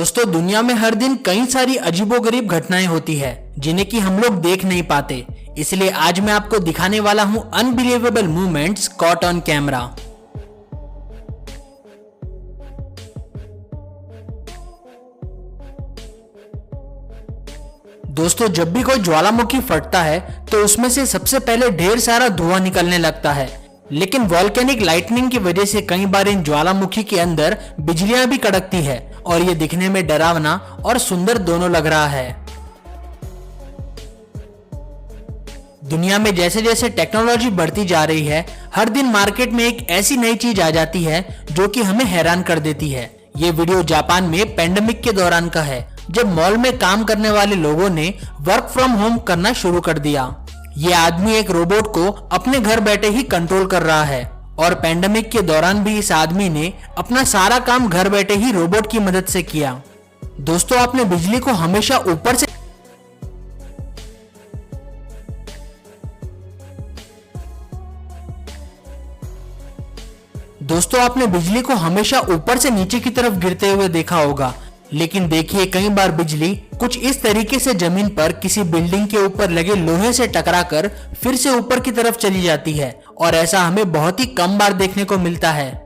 दोस्तों, दुनिया में हर दिन कई सारी अजीबोगरीब घटनाएं होती है जिन्हें कि हम लोग देख नहीं पाते। इसलिए आज मैं आपको दिखाने वाला हूं unbelievable movements caught on camera. दोस्तों, जब भी कोई ज्वालामुखी फटता है तो उसमें से सबसे पहले ढेर सारा धुआं निकलने लगता है, लेकिन वॉल्केनिक लाइटनिंग की वजह से कई बार इन ज्वालामुखी के अंदर बिजलियां भी कड़कती है और ये दिखने में डरावना और सुंदर दोनों लग रहा है। दुनिया में जैसे जैसे टेक्नोलॉजी बढ़ती जा रही है, हर दिन मार्केट में एक ऐसी नई चीज आ जाती है जो कि हमें हैरान कर देती है। ये वीडियो जापान में पेंडेमिक के दौरान का है, जब मॉल में काम करने वाले लोगों ने वर्क फ्रॉम होम करना शुरू कर दिया। ये आदमी एक रोबोट को अपने घर बैठे ही कंट्रोल कर रहा है और पेंडेमिक के दौरान भी इस आदमी ने अपना सारा काम घर बैठे ही रोबोट की मदद से किया। दोस्तों, आपने बिजली को हमेशा ऊपर से नीचे की तरफ गिरते हुए देखा होगा, लेकिन देखिए कई बार बिजली कुछ इस तरीके से जमीन पर किसी बिल्डिंग के ऊपर लगे लोहे से टकराकर फिर से ऊपर की तरफ चली जाती है और ऐसा हमें बहुत ही कम बार देखने को मिलता है।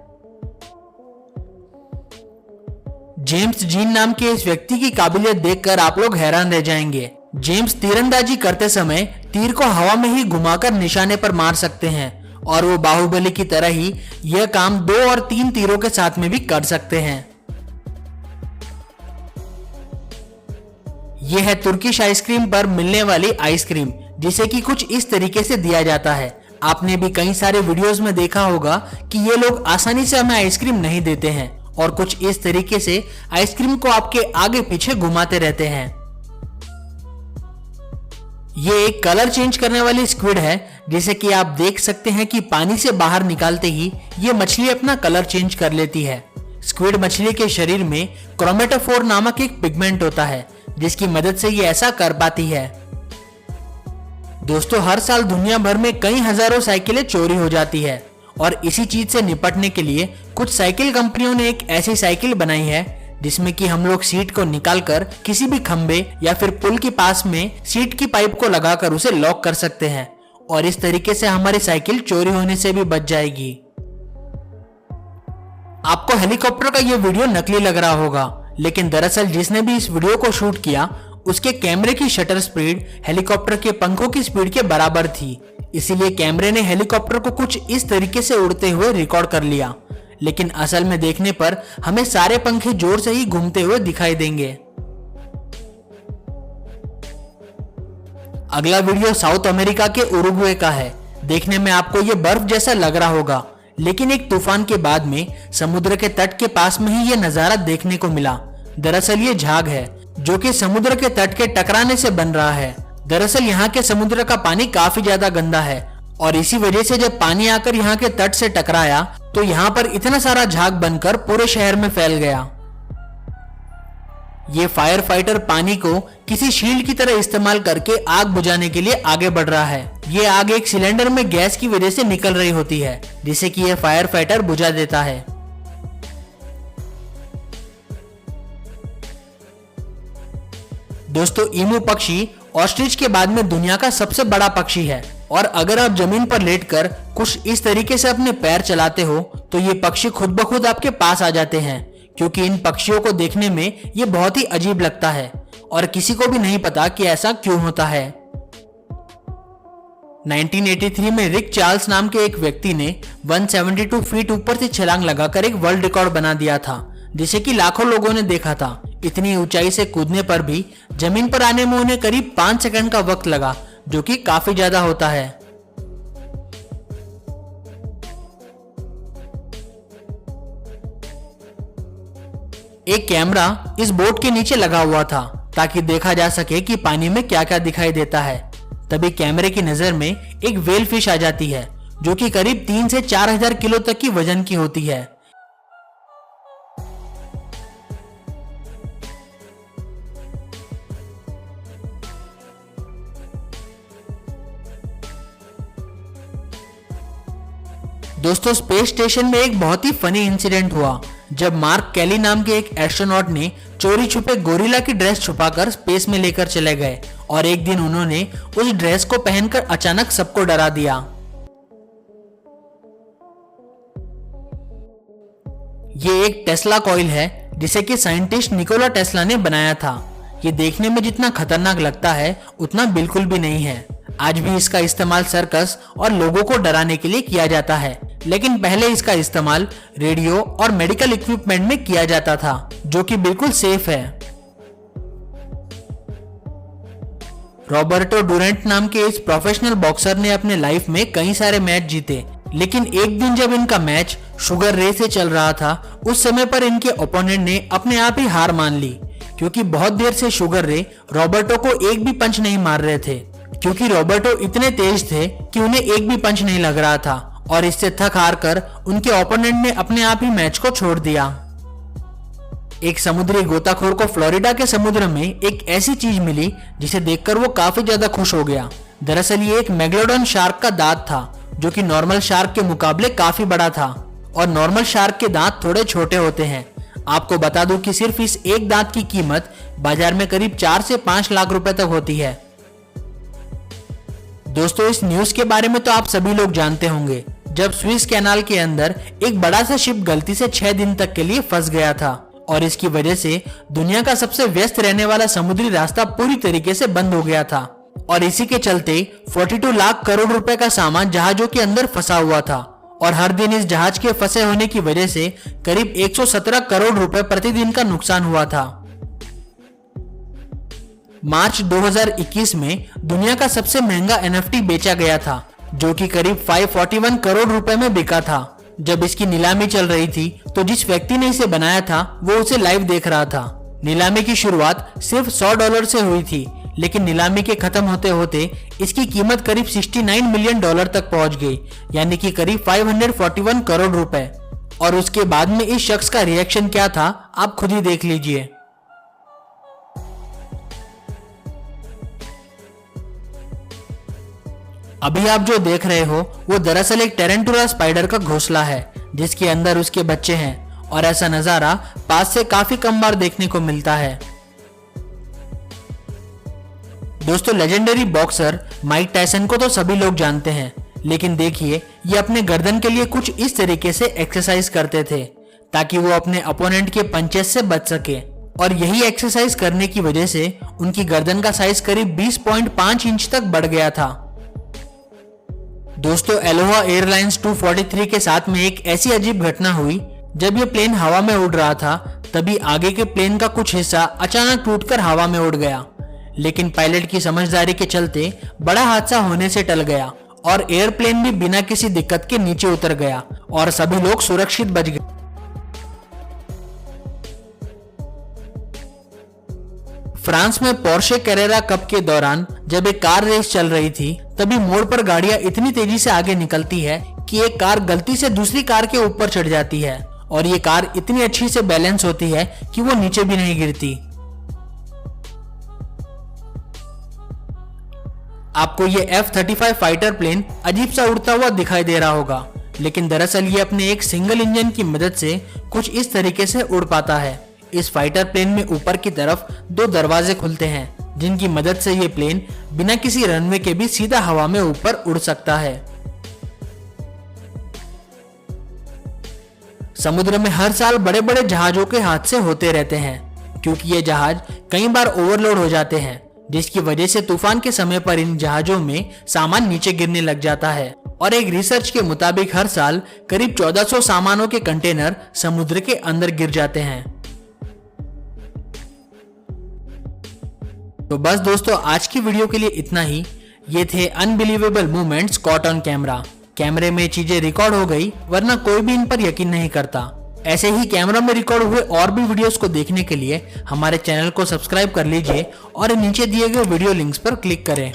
जेम्स जीन नाम के इस व्यक्ति की काबिलियत देखकर आप लोग हैरान रह जाएंगे। जेम्स तीरंदाजी करते समय तीर को हवा में ही घुमाकर निशाने पर मार सकते हैं और वो बाहुबली की तरह ही यह काम 2 और 3 तीरों के साथ में भी कर सकते हैं। यह है तुर्किश आइसक्रीम पर मिलने वाली आइसक्रीम, जिसे कि कुछ इस तरीके से दिया जाता है। आपने भी कई सारे वीडियोस में देखा होगा कि ये लोग आसानी से हमें आइसक्रीम नहीं देते हैं और कुछ इस तरीके से आइसक्रीम को आपके आगे पीछे घुमाते रहते हैं। ये एक कलर चेंज करने वाली स्क्विड है, जिसे कि आप देख सकते हैं कि पानी से बाहर निकालते ही ये मछली अपना कलर चेंज कर लेती है। स्क्विड मछली के शरीर में क्रोमेटोफोर नामक एक पिगमेंट होता है, जिसकी मदद से ये ऐसा कर पाती है। दोस्तों, हर साल दुनिया भर में कई हजारों साइकिलें चोरी हो जाती है और इसी चीज से निपटने के लिए कुछ साइकिल कंपनियों ने एक ऐसी साइकिल बनाई है जिसमें कि हम लोग सीट को निकालकर किसी भी खंबे या फिर पुल के पास में सीट की पाइप को लगाकर उसे लॉक कर सकते हैं और इस तरीके से हमारी साइकिल चोरी होने से भी बच जाएगी। आपको हेलीकॉप्टर का ये वीडियो नकली लग रहा होगा, लेकिन दरअसल जिसने भी इस वीडियो को शूट किया उसके कैमरे की शटर स्पीड हेलीकॉप्टर के पंखों की स्पीड के बराबर थी। इसीलिए कैमरे ने हेलीकॉप्टर को कुछ इस तरीके से उड़ते हुए रिकॉर्ड कर लिया, लेकिन असल में देखने पर हमें सारे पंखे जोर से ही घूमते हुए दिखाई देंगे। अगला वीडियो साउथ अमेरिका के उरुग्वे का है। देखने में आपको ये बर्फ जैसा लग रहा होगा, लेकिन एक तूफान के बाद में समुद्र के तट के पास में ही ये नजारा देखने को मिला। दरअसल ये झाग है जो कि समुद्र के तट के टकराने से बन रहा है। दरअसल यहाँ के समुद्र का पानी काफी ज्यादा गंदा है और इसी वजह से जब पानी आकर यहाँ के तट से टकराया तो यहाँ पर इतना सारा झाग बनकर पूरे शहर में फैल गया। ये फायर फाइटर पानी को किसी शील्ड की तरह इस्तेमाल करके आग बुझाने के लिए आगे बढ़ रहा है। ये आग एक सिलेंडर में गैस की वजह से निकल रही होती है, जिसे कि यह फायर फाइटर बुझा देता है। दोस्तों, ईमू पक्षी ऑस्ट्रिच के बाद में दुनिया का सबसे बड़ा पक्षी है और अगर आप जमीन पर लेटकर कुछ इस तरीके से अपने पैर चलाते हो तो ये पक्षी खुद ब खुद आपके पास आ जाते हैं, क्योंकि इन पक्षियों को देखने में ये बहुत ही अजीब लगता है और किसी को भी नहीं पता कि ऐसा क्यों होता है। 1983 में रिक चार्ल्स नाम के एक व्यक्ति ने 172 फीट ऊपर से छलांग लगाकर एक वर्ल्ड रिकॉर्ड बना दिया था, जिसे कि लाखों लोगों ने देखा था। इतनी ऊंचाई से कूदने पर भी जमीन पर आने में उन्हें करीब 5 सेकंड का वक्त लगा, जो कि काफी ज्यादा होता है। एक कैमरा इस बोट के नीचे लगा हुआ था ताकि देखा जा सके कि पानी में क्या क्या दिखाई देता है। तभी कैमरे की नजर में एक व्हेल फिश आ जाती है, जो कि करीब 3 से 4,000 किलो तक की वजन की होती है। दोस्तों स्पेस स्टेशन में एक बहुत ही फनी इंसिडेंट हुआ जब मार्क केली नाम के एक एस्ट्रोनॉट ने चोरी छुपे गोरिल्ला की ड्रेस छुपाकर स्पेस में लेकर चले गए और एक दिन उन्होंने उस ड्रेस को पहनकर अचानक सबको डरा दिया। ये एक टेस्ला कॉइल है जिसे कि साइंटिस्ट निकोला टेस्ला ने बनाया था। ये देखने में जितना खतरनाक लगता है उतना बिल्कुल भी नहीं है। आज भी इसका इस्तेमाल सर्कस और लोगों को डराने के लिए किया जाता है, लेकिन पहले इसका इस्तेमाल रेडियो और मेडिकल इक्विपमेंट में किया जाता था, जो कि बिल्कुल सेफ है। रॉबर्टो डुरेंट नाम के इस प्रोफेशनल बॉक्सर ने अपने लाइफ में कई सारे मैच जीते, लेकिन एक दिन जब इनका मैच शुगर रे से चल रहा था, उस समय पर इनके ओपोनेंट ने अपने आप ही हार मान ली, क्योंकि बहुत देर से शुगर रे रॉबर्टो को एक भी पंच नहीं मार रहे थे, क्योंकि रॉबर्टो इतने तेज थे कि उन्हें एक भी पंच नहीं लग रहा था और इससे थक हार कर उनके ओपोनेंट ने अपने आप ही मैच को छोड़ दिया। एक समुद्री गोताखोर को फ्लोरिडा के समुद्र में एक ऐसी चीज मिली जिसे देखकर वो काफी ज्यादा खुश हो गया। दरअसल ये एक मेगलोडॉन शार्क का दांत था, जो कि नॉर्मल शार्क के मुकाबले काफी बड़ा था और नॉर्मल शार्क के दांत थोड़े छोटे होते हैं। आपको बता दूं कि सिर्फ इस एक दांत की कीमत बाजार में करीब 4 से 5 लाख रुपए तक होती है। दोस्तों इस न्यूज के बारे में तो आप सभी लोग जानते होंगे, जब स्विस कैनाल के अंदर एक बड़ा सा शिप गलती से 6 दिन तक के लिए फंस गया था और इसकी वजह से दुनिया का सबसे व्यस्त रहने वाला समुद्री रास्ता पूरी तरीके से बंद हो गया था और इसी के चलते 42 लाख करोड़ रुपए का सामान जहाजों के अंदर फंसा हुआ था और हर दिन इस जहाज के फंसे होने की वजह से करीब 117 करोड़ रुपए प्रतिदिन का नुकसान हुआ था। मार्च 2021 में दुनिया का सबसे महंगा NFT बेचा गया था, जो कि करीब 541 करोड़ रुपए में बिका था। जब इसकी नीलामी चल रही थी तो जिस व्यक्ति ने इसे बनाया था वो उसे लाइव देख रहा था। नीलामी की शुरुआत सिर्फ $100 से हुई थी, लेकिन नीलामी के खत्म होते होते इसकी कीमत करीब $69 मिलियन तक पहुंच गई, यानी कि करीब 541 करोड़ रुपए। और उसके बाद में इस शख्स का रिएक्शन क्या था आप खुद ही देख लीजिए। अभी आप जो देख रहे हो वो दरअसल एक टेरेंटुला स्पाइडर का घोंसला है, जिसके अंदर उसके बच्चे हैं और ऐसा नजारा पास से काफी कम बार देखने को मिलता है। दोस्तों लेजेंडरी बॉक्सर माइक टायसन को तो सभी लोग जानते हैं, लेकिन देखिए ये अपने गर्दन के लिए कुछ इस तरीके से एक्सरसाइज करते थे ताकि वो अपने अपोनेंट के पंचेस से बच सके और यही एक्सरसाइज करने की वजह से उनकी गर्दन का साइज करीब 20.5 इंच तक बढ़ गया था। दोस्तों एलोहा एयरलाइंस 243 के साथ में एक ऐसी अजीब घटना हुई, जब ये प्लेन हवा में उड़ रहा था तभी आगे के प्लेन का कुछ हिस्सा अचानक टूटकर हवा में उड़ गया, लेकिन पायलट की समझदारी के चलते बड़ा हादसा होने से टल गया और एयरप्लेन भी बिना किसी दिक्कत के नीचे उतर गया और सभी लोग सुरक्षित बच गए। फ्रांस में पोर्शे कैरेरा कप के दौरान जब एक कार रेस चल रही थी, तभी मोड़ पर गाड़ियां इतनी तेजी से आगे निकलती है कि एक कार गलती से दूसरी कार के ऊपर चढ़ जाती है और ये कार इतनी अच्छी से बैलेंस होती है कि वो नीचे भी नहीं गिरती। आपको ये F-35 फाइटर प्लेन अजीब सा उड़ता हुआ दिखाई दे रहा होगा, लेकिन दरअसल ये अपने एक सिंगल इंजन की मदद से कुछ इस तरीके से उड़ पाता है। इस फाइटर प्लेन में ऊपर की तरफ 2 दरवाजे खुलते हैं, जिनकी मदद से ये प्लेन बिना किसी रनवे के भी सीधा हवा में ऊपर उड़ सकता है। समुद्र में हर साल बड़े बड़े जहाजों के हादसे होते रहते हैं, क्योंकि ये जहाज कई बार ओवरलोड हो जाते हैं, जिसकी वजह से तूफान के समय पर इन जहाजों में सामान नीचे गिरने लग जाता है और एक रिसर्च के मुताबिक हर साल करीब 1400 सामानों के कंटेनर समुद्र के अंदर गिर जाते हैं। तो बस दोस्तों आज की वीडियो के लिए इतना ही। ये थे unbelievable moments caught on camera. कैमरे में चीजें रिकॉर्ड हो गई, वरना कोई भी इन पर यकीन नहीं करता। ऐसे ही कैमरा में रिकॉर्ड हुए और भी वीडियोस को देखने के लिए हमारे चैनल को सब्सक्राइब कर लीजिए और नीचे दिए गए वीडियो लिंक्स पर क्लिक करें।